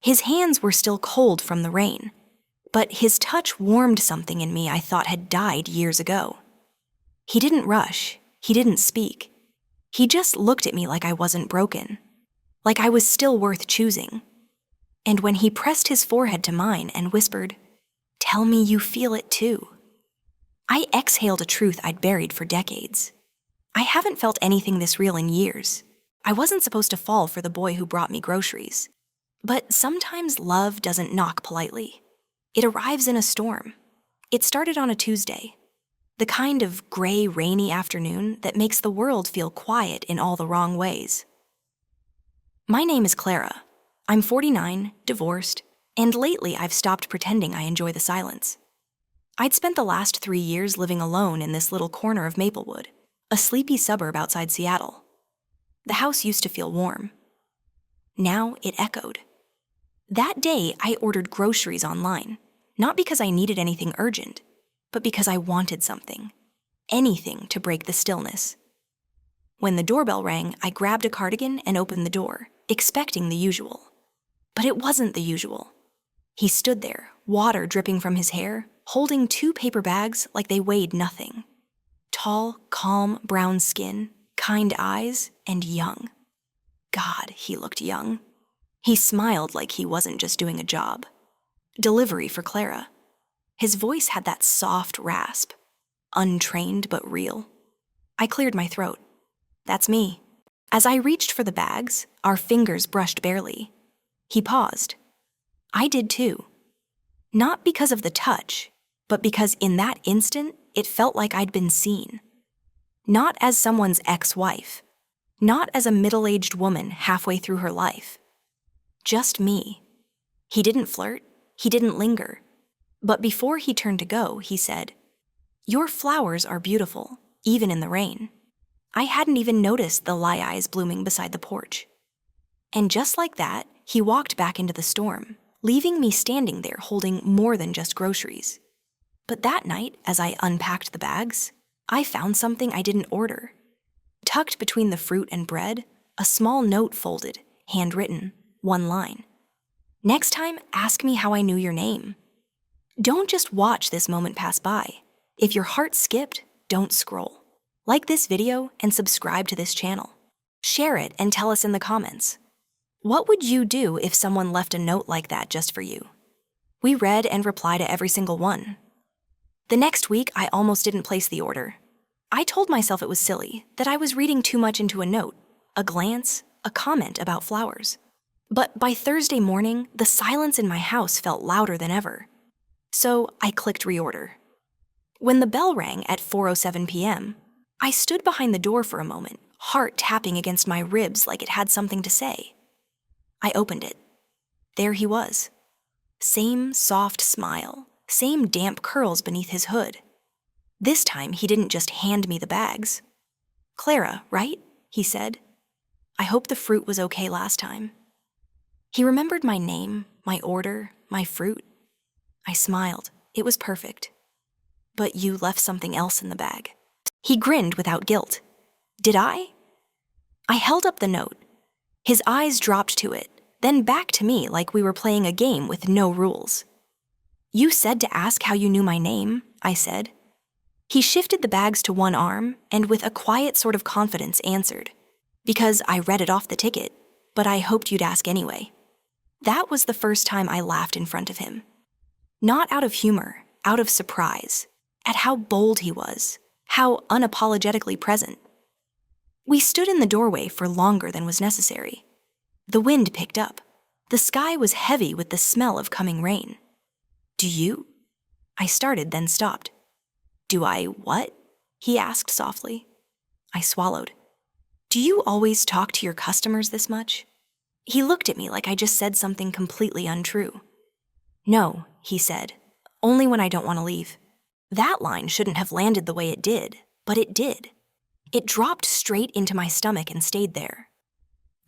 His hands were still cold from the rain, but his touch warmed something in me I thought had died years ago. He didn't rush. He didn't speak. He just looked at me like I wasn't broken, like I was still worth choosing. And when he pressed his forehead to mine and whispered, "Tell me you feel it too," I exhaled a truth I'd buried for decades. I haven't felt anything this real in years. I wasn't supposed to fall for the boy who brought me groceries. But sometimes love doesn't knock politely. It arrives in a storm. It started on a Tuesday, the kind of gray, rainy afternoon that makes the world feel quiet in all the wrong ways. My name is Clara. I'm 49, divorced, and lately I've stopped pretending I enjoy the silence. I'd spent the last 3 years living alone in this little corner of Maplewood, a sleepy suburb outside Seattle. The house used to feel warm. Now it echoed. That day, I ordered groceries online, not because I needed anything urgent, but because I wanted something, anything to break the stillness. When the doorbell rang, I grabbed a cardigan and opened the door, expecting the usual. But it wasn't the usual. He stood there, water dripping from his hair, holding 2 paper bags like they weighed nothing. Tall, calm, brown skin, kind eyes, and young. God, he looked young. He smiled like he wasn't just doing a job. Delivery for Clara. His voice had that soft rasp, untrained but real. I cleared my throat. That's me. As I reached for the bags, our fingers brushed barely. He paused. I did too. Not because of the touch, but because in that instant, it felt like I'd been seen. Not as someone's ex-wife. Not as a middle-aged woman halfway through her life. Just me. He didn't flirt. He didn't linger. But before he turned to go, he said, "Your flowers are beautiful, even in the rain." I hadn't even noticed the lilies blooming beside the porch. And just like that, he walked back into the storm, leaving me standing there holding more than just groceries. But that night, as I unpacked the bags, I found something I didn't order. Tucked between the fruit and bread, a small note folded, handwritten, 1 line. "Next time, ask me how I knew your name." Don't just watch this moment pass by. If your heart skipped, don't scroll. Like this video and subscribe to this channel. Share it and tell us in the comments. What would you do if someone left a note like that just for you? We read and reply to every single one. The next week, I almost didn't place the order. I told myself it was silly, that I was reading too much into a note, a glance, a comment about flowers. But by Thursday morning, the silence in my house felt louder than ever. So I clicked reorder. When the bell rang at 4:07 p.m., I stood behind the door for a moment, heart tapping against my ribs like it had something to say. I opened it. There he was. Same soft smile, same damp curls beneath his hood. This time, he didn't just hand me the bags. "Clara, right?" he said. "I hope the fruit was okay last time." He remembered my name, my order, my fruit. I smiled. It was perfect. "But you left something else in the bag." He grinned without guilt. Did I? I held up the note. His eyes dropped to it, then back to me like we were playing a game with no rules. "You said to ask how you knew my name," I said. He shifted the bags to one arm and with a quiet sort of confidence answered, "Because I read it off the ticket, but I hoped you'd ask anyway." That was the first time I laughed in front of him. Not out of humor, out of surprise, at how bold he was, how unapologetically present. We stood in the doorway for longer than was necessary. The wind picked up. The sky was heavy with the smell of coming rain. "Do you?" I started, then stopped. "Do I what?" he asked softly. I swallowed. "Do you always talk to your customers this much?" He looked at me like I just said something completely untrue. "No," he said, "only when I don't want to leave." That line shouldn't have landed the way it did, but it did. It dropped straight into my stomach and stayed there.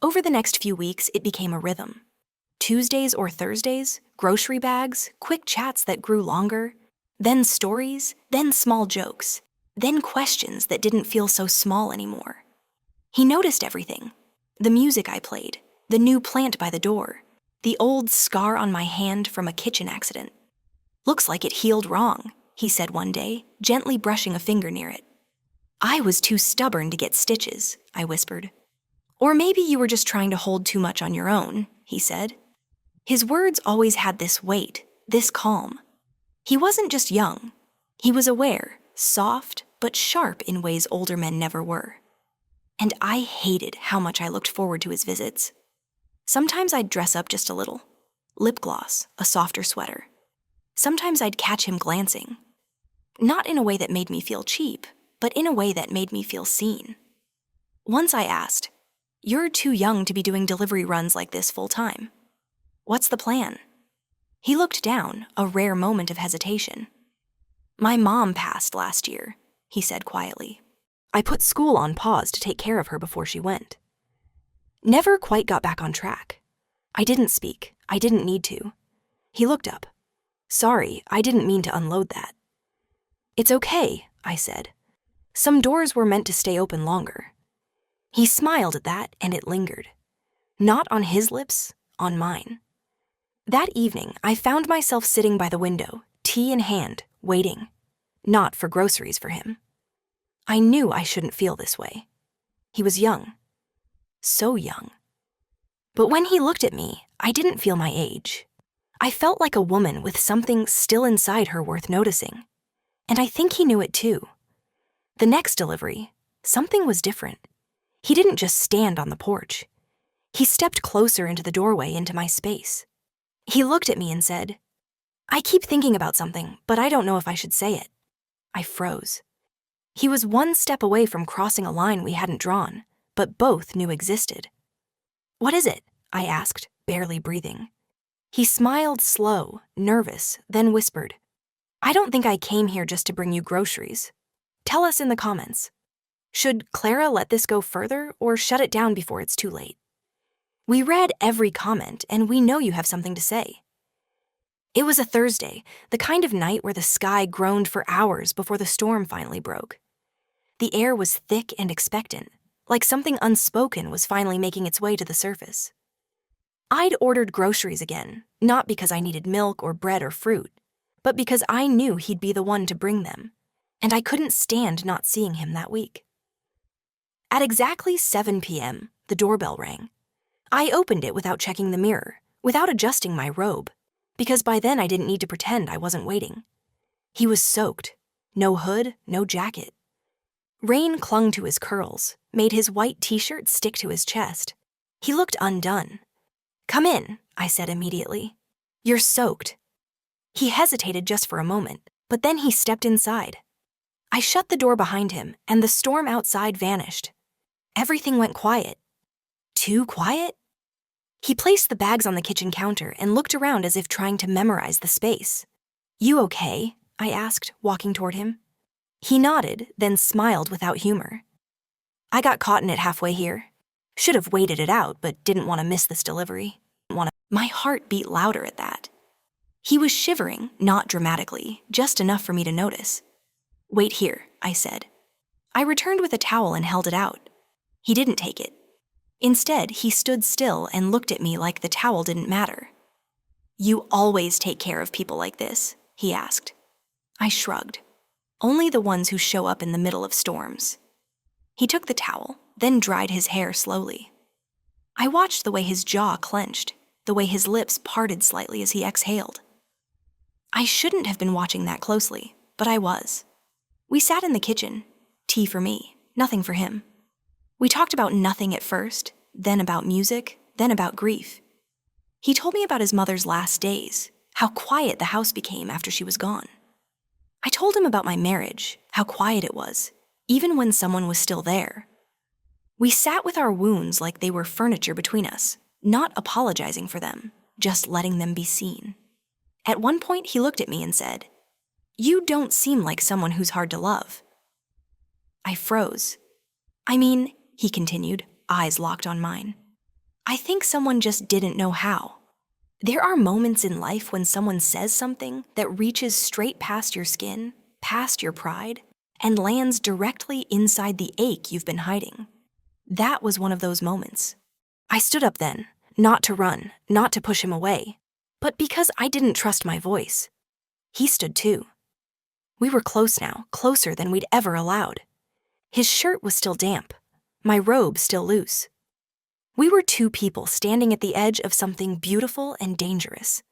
Over the next few weeks, it became a rhythm. Tuesdays or Thursdays, grocery bags, quick chats that grew longer, then stories, then small jokes, then questions that didn't feel so small anymore. He noticed everything. The music I played, the new plant by the door, The old scar on my hand from a kitchen accident. Looks like it healed wrong, he said one day, gently brushing a finger near it. I was too stubborn to get stitches, I whispered. Or maybe you were just trying to hold too much on your own, he said. His words always had this weight, this calm. He wasn't just young. He was aware, soft, but sharp in ways older men never were. And I hated how much I looked forward to his visits. Sometimes I'd dress up just a little. Lip gloss, a softer sweater. Sometimes I'd catch him glancing. Not in a way that made me feel cheap, but in a way that made me feel seen. Once I asked, "You're too young to be doing delivery runs like this full time. What's the plan?" He looked down, a rare moment of hesitation. "My mom passed last year," he said quietly. "I put school on pause to take care of her before she went. Never quite got back on track. I didn't speak. I didn't need to." He looked up. "Sorry, I didn't mean to unload that." "It's okay," I said. "Some doors were meant to stay open longer." He smiled at that, and it lingered. Not on his lips, on mine. That evening, I found myself sitting by the window, tea in hand, waiting. Not for groceries for him. I knew I shouldn't feel this way. He was young. So young. But when he looked at me, I didn't feel my age. I felt like a woman with something still inside her worth noticing. And I think he knew it too. The next delivery, something was different. He didn't just stand on the porch. He stepped closer into the doorway into my space. He looked at me and said, "I keep thinking about something, but I don't know if I should say it." I froze. He was one step away from crossing a line we hadn't drawn, but both knew existed. "What is it?" I asked, barely breathing. He smiled slow, nervous, then whispered, "I don't think I came here just to bring you groceries. Tell us in the comments. Should Clara let this go further or shut it down before it's too late? We read every comment and we know you have something to say." It was a Thursday, the kind of night where the sky groaned for hours before the storm finally broke. The air was thick and expectant, like something unspoken was finally making its way to the surface. I'd ordered groceries again, not because I needed milk or bread or fruit, but because I knew he'd be the one to bring them, and I couldn't stand not seeing him that week. At exactly 7 p.m., the doorbell rang. I opened it without checking the mirror, without adjusting my robe, because by then I didn't need to pretend I wasn't waiting. He was soaked. No hood, no jacket. Rain clung to his curls, made his white t-shirt stick to his chest. He looked undone. "Come in," I said immediately. "You're soaked." He hesitated just for a moment, but then he stepped inside. I shut the door behind him, and the storm outside vanished. Everything went quiet. Too quiet? He placed the bags on the kitchen counter and looked around as if trying to memorize the space. "You okay?" I asked, walking toward him. He nodded, then smiled without humor. "I got caught in it halfway here. Should have waited it out, but didn't want to miss this delivery." My heart beat louder at that. He was shivering, not dramatically, just enough for me to notice. "Wait here," I said. I returned with a towel and held it out. He didn't take it. Instead, he stood still and looked at me like the towel didn't matter. "You always take care of people like this?" he asked. I shrugged. "Only the ones who show up in the middle of storms." He took the towel, then dried his hair slowly. I watched the way his jaw clenched, the way his lips parted slightly as he exhaled. I shouldn't have been watching that closely, but I was. We sat in the kitchen, tea for me, nothing for him. We talked about nothing at first, then about music, then about grief. He told me about his mother's last days, how quiet the house became after she was gone. I told him about my marriage, how quiet it was, even when someone was still there. We sat with our wounds like they were furniture between us, not apologizing for them, just letting them be seen. At one point, he looked at me and said, "You don't seem like someone who's hard to love." I froze. "I mean," he continued, eyes locked on mine, "I think someone just didn't know how. There are moments in life when someone says something that reaches straight past your skin, past your pride, and lands directly inside the ache you've been hiding. That was one of those moments." I stood up then, Not to run, not to push him away, but because I didn't trust my voice. He stood too. We were close now, closer than we'd ever allowed. His shirt was still damp, my robe still loose. We were two people standing at the edge of something beautiful and dangerous.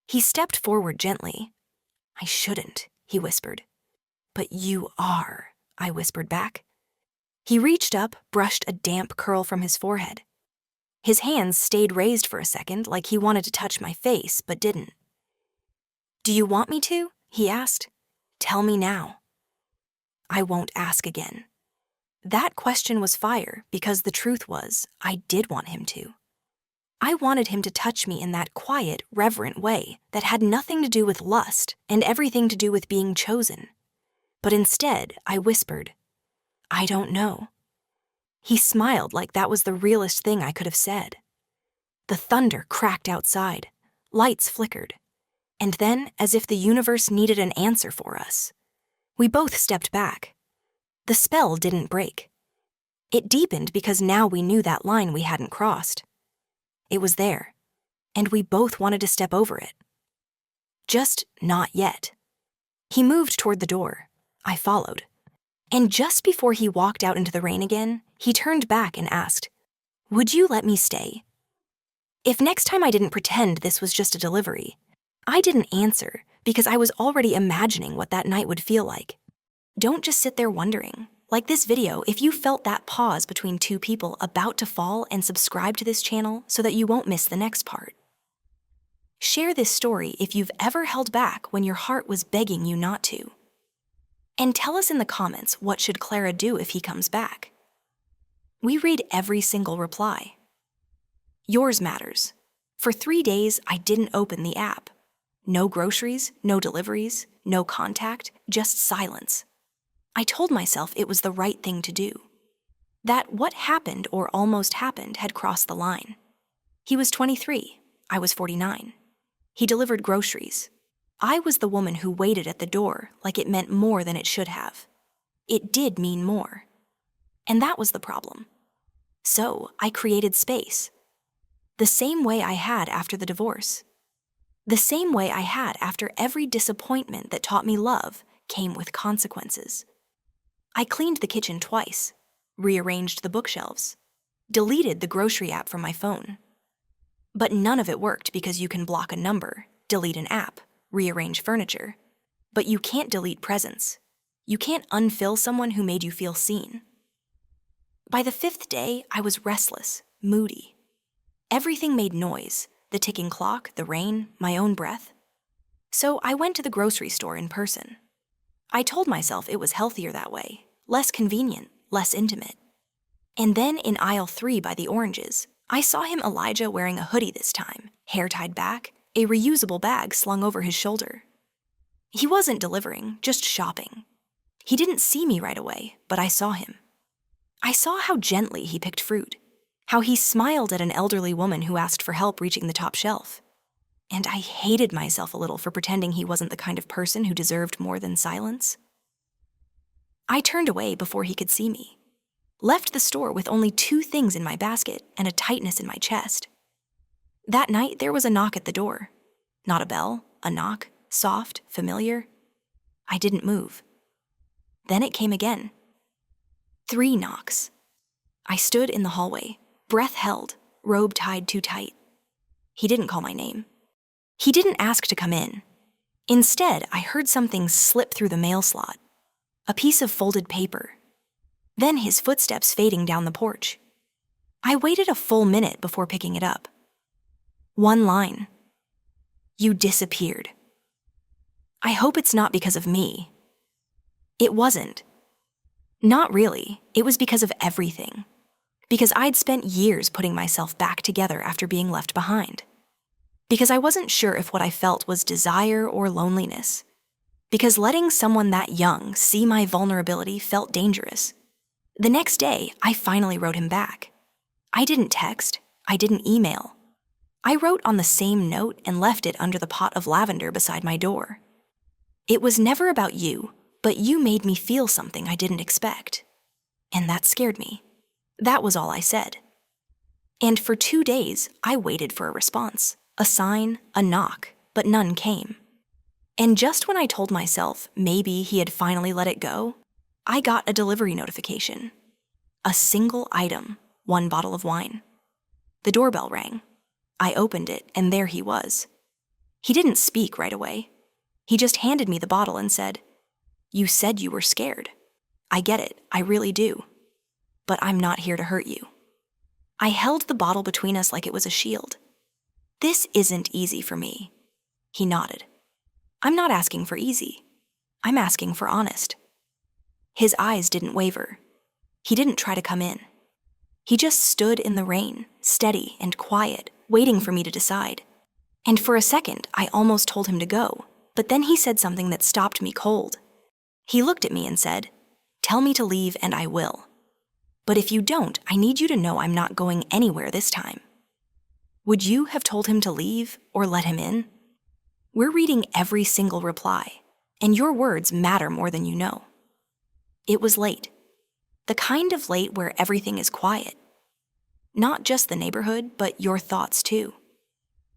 He stepped forward gently. "I shouldn't," he whispered. "But you are," I whispered back. He reached up, brushed a damp curl from his forehead. His hands stayed raised for a second, like he wanted to touch my face, but didn't. "Do you want me to?" he asked. "Tell me now." I won't ask again. That question was fire because the truth was, I did want him to. I wanted him to touch me in that quiet, reverent way that had nothing to do with lust and everything to do with being chosen. But instead, I whispered, "I don't know." He smiled like that was the realest thing I could have said. The thunder cracked outside, lights flickered, and then, as if the universe needed an answer for us, we both stepped back. The spell didn't break. It deepened because now we knew that line we hadn't crossed. It was there, and we both wanted to step over it. Just not yet. He moved toward the door. I followed. And just before he walked out into the rain again, he turned back and asked, "Would you let me stay?" If next time I didn't pretend this was just a delivery, I didn't answer because I was already imagining what that night would feel like. Don't just sit there wondering. Like this video, if you felt that pause between two people about to fall, and subscribe to this channel so that you won't miss the next part. Share this story if you've ever held back when your heart was begging you not to. And tell us in the comments, what should Clara do if he comes back? We read every single reply. Yours matters. For 3 days, I didn't open the app. No groceries, no deliveries, no contact, just silence. I told myself it was the right thing to do. That what happened or almost happened had crossed the line. He was 23, I was 49. He delivered groceries. I was the woman who waited at the door like it meant more than it should have. It did mean more. And that was the problem. So I created space. The same way I had after the divorce. The same way I had after every disappointment that taught me love came with consequences. I cleaned the kitchen twice, rearranged the bookshelves, deleted the grocery app from my phone. But none of it worked because you can block a number, delete an app, rearrange furniture. But you can't delete presents. You can't unfill someone who made you feel seen. By the 5th day, I was restless, moody. Everything made noise, the ticking clock, the rain, my own breath. So I went to the grocery store in person. I told myself it was healthier that way, less convenient, less intimate. And then in aisle 3 by the oranges, I saw him Elijah wearing a hoodie this time, hair tied back, a reusable bag slung over his shoulder. He wasn't delivering, just shopping. He didn't see me right away, but I saw him. I saw how gently he picked fruit, how he smiled at an elderly woman who asked for help reaching the top shelf. And I hated myself a little for pretending he wasn't the kind of person who deserved more than silence. I turned away before he could see me, left the store with only 2 things in my basket and a tightness in my chest. That night, there was a knock at the door. Not a bell, a knock, soft, familiar. I didn't move. Then it came again. 3 knocks. I stood in the hallway, breath held, robe tied too tight. He didn't call my name. He didn't ask to come in. Instead, I heard something slip through the mail slot. A piece of folded paper. Then his footsteps fading down the porch. I waited a full minute before picking it up. 1 line. "You disappeared." I hope it's not because of me. It wasn't. Not really. It was because of everything. Because I'd spent years putting myself back together after being left behind. Because I wasn't sure if what I felt was desire or loneliness. Because letting someone that young see my vulnerability felt dangerous. The next day, I finally wrote him back. I didn't text. I didn't email. I wrote on the same note and left it under the pot of lavender beside my door. It was never about you, but you made me feel something I didn't expect. And that scared me. That was all I said. And for 2 days, I waited for a response, a sign, a knock, but none came. And just when I told myself maybe he had finally let it go, I got a delivery notification. A single item, 1 bottle of wine. The doorbell rang. I opened it, and there he was. He didn't speak right away. He just handed me the bottle and said, "You said you were scared. I get it, I really do. But I'm not here to hurt you." I held the bottle between us like it was a shield. "This isn't easy for me." He nodded. "I'm not asking for easy. I'm asking for honest." His eyes didn't waver. He didn't try to come in. He just stood in the rain, steady and quiet, waiting for me to decide. And for a second, I almost told him to go, but then he said something that stopped me cold. He looked at me and said, "Tell me to leave and I will. But if you don't, I need you to know I'm not going anywhere this time." Would you have told him to leave or let him in? We're reading every single reply, and your words matter more than you know. It was late. The kind of late where everything is quiet. Not just the neighborhood, but your thoughts too.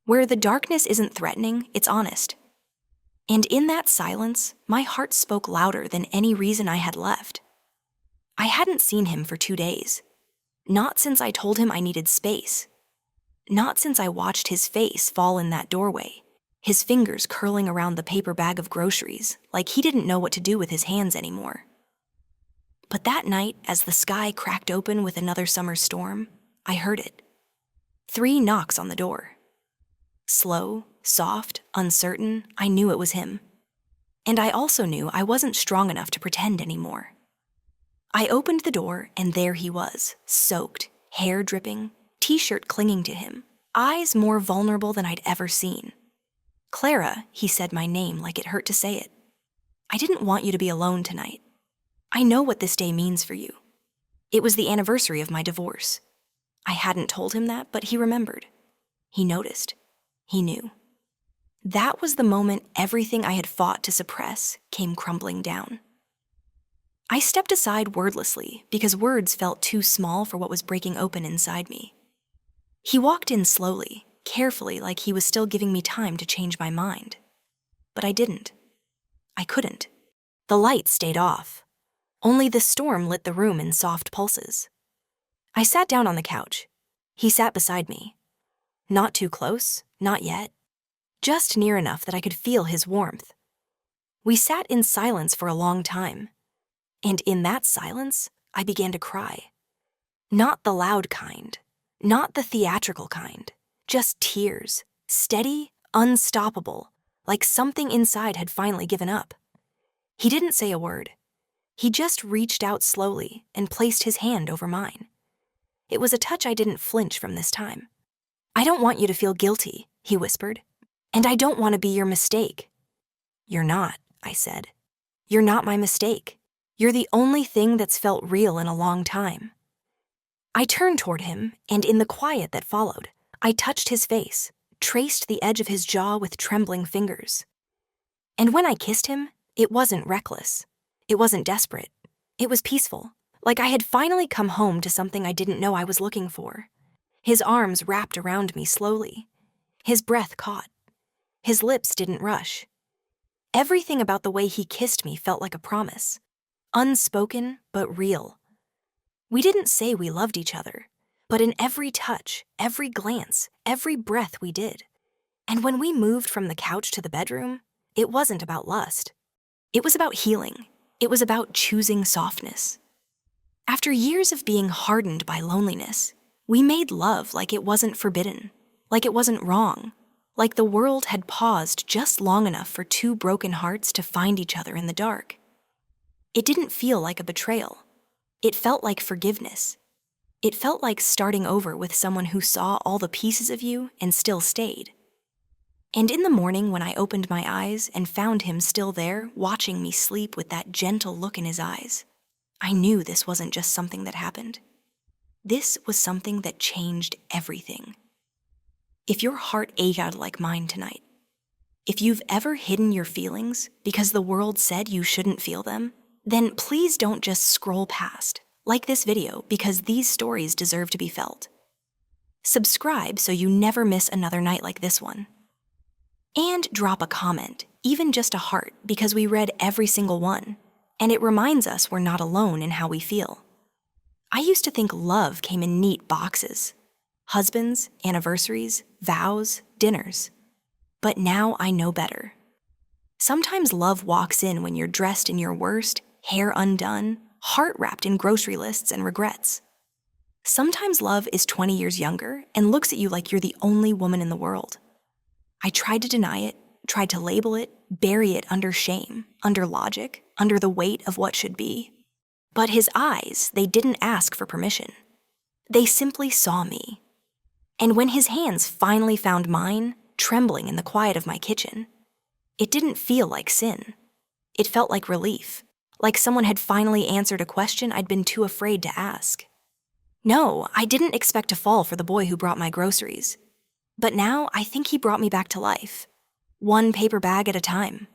Where the darkness isn't threatening, it's honest. And in that silence, my heart spoke louder than any reason I had left. I hadn't seen him for 2 days. Not since I told him I needed space. Not since I watched his face fall in that doorway, his fingers curling around the paper bag of groceries, like he didn't know what to do with his hands anymore. But that night, as the sky cracked open with another summer storm, I heard it. 3 knocks on the door. Slow, soft, uncertain, I knew it was him. And I also knew I wasn't strong enough to pretend anymore. I opened the door, and there he was, soaked, hair dripping, t-shirt clinging to him, eyes more vulnerable than I'd ever seen. "Clara," he said my name like it hurt to say it. "I didn't want you to be alone tonight. I know what this day means for you." It was the anniversary of my divorce. I hadn't told him that, but he remembered. He noticed. He knew. That was the moment everything I had fought to suppress came crumbling down. I stepped aside wordlessly because words felt too small for what was breaking open inside me. He walked in slowly, carefully, like he was still giving me time to change my mind. But I didn't. I couldn't. The light stayed off. Only the storm lit the room in soft pulses. I sat down on the couch. He sat beside me. Not too close, not yet. Just near enough that I could feel his warmth. We sat in silence for a long time. And in that silence, I began to cry. Not the loud kind. Not the theatrical kind. Just tears. Steady, unstoppable, like something inside had finally given up. He didn't say a word. He just reached out slowly and placed his hand over mine. It was a touch I didn't flinch from this time. "I don't want you to feel guilty," he whispered. "And I don't want to be your mistake." "You're not," I said. "You're not my mistake. You're the only thing that's felt real in a long time." I turned toward him, and in the quiet that followed, I touched his face, traced the edge of his jaw with trembling fingers. And when I kissed him, it wasn't reckless. It wasn't desperate. It was peaceful, like I had finally come home to something I didn't know I was looking for. His arms wrapped around me slowly. His breath caught. His lips didn't rush. Everything about the way he kissed me felt like a promise. Unspoken, but real. We didn't say we loved each other, but in every touch, every glance, every breath we did. And when we moved from the couch to the bedroom, it wasn't about lust. It was about healing. It was about choosing softness. After years of being hardened by loneliness, we made love like it wasn't forbidden, like it wasn't wrong, like the world had paused just long enough for 2 broken hearts to find each other in the dark. It didn't feel like a betrayal. It felt like forgiveness. It felt like starting over with someone who saw all the pieces of you and still stayed. And in the morning when I opened my eyes and found him still there, watching me sleep with that gentle look in his eyes, I knew this wasn't just something that happened. This was something that changed everything. If your heart ached like mine tonight, if you've ever hidden your feelings because the world said you shouldn't feel them, then please don't just scroll past, like this video, because these stories deserve to be felt. Subscribe so you never miss another night like this one. And drop a comment, even just a heart, because we read every single one, and it reminds us we're not alone in how we feel. I used to think love came in neat boxes: husbands, anniversaries, vows, dinners. But now I know better. Sometimes love walks in when you're dressed in your worst, hair undone, heart wrapped in grocery lists and regrets. Sometimes love is 20 years younger and looks at you like you're the only woman in the world. I tried to deny it, tried to label it, bury it under shame, under logic, under the weight of what should be. But his eyes, they didn't ask for permission. They simply saw me. And when his hands finally found mine, trembling in the quiet of my kitchen, it didn't feel like sin. It felt like relief, like someone had finally answered a question I'd been too afraid to ask. No, I didn't expect to fall for the boy who brought my groceries. But now I think he brought me back to life, one paper bag at a time.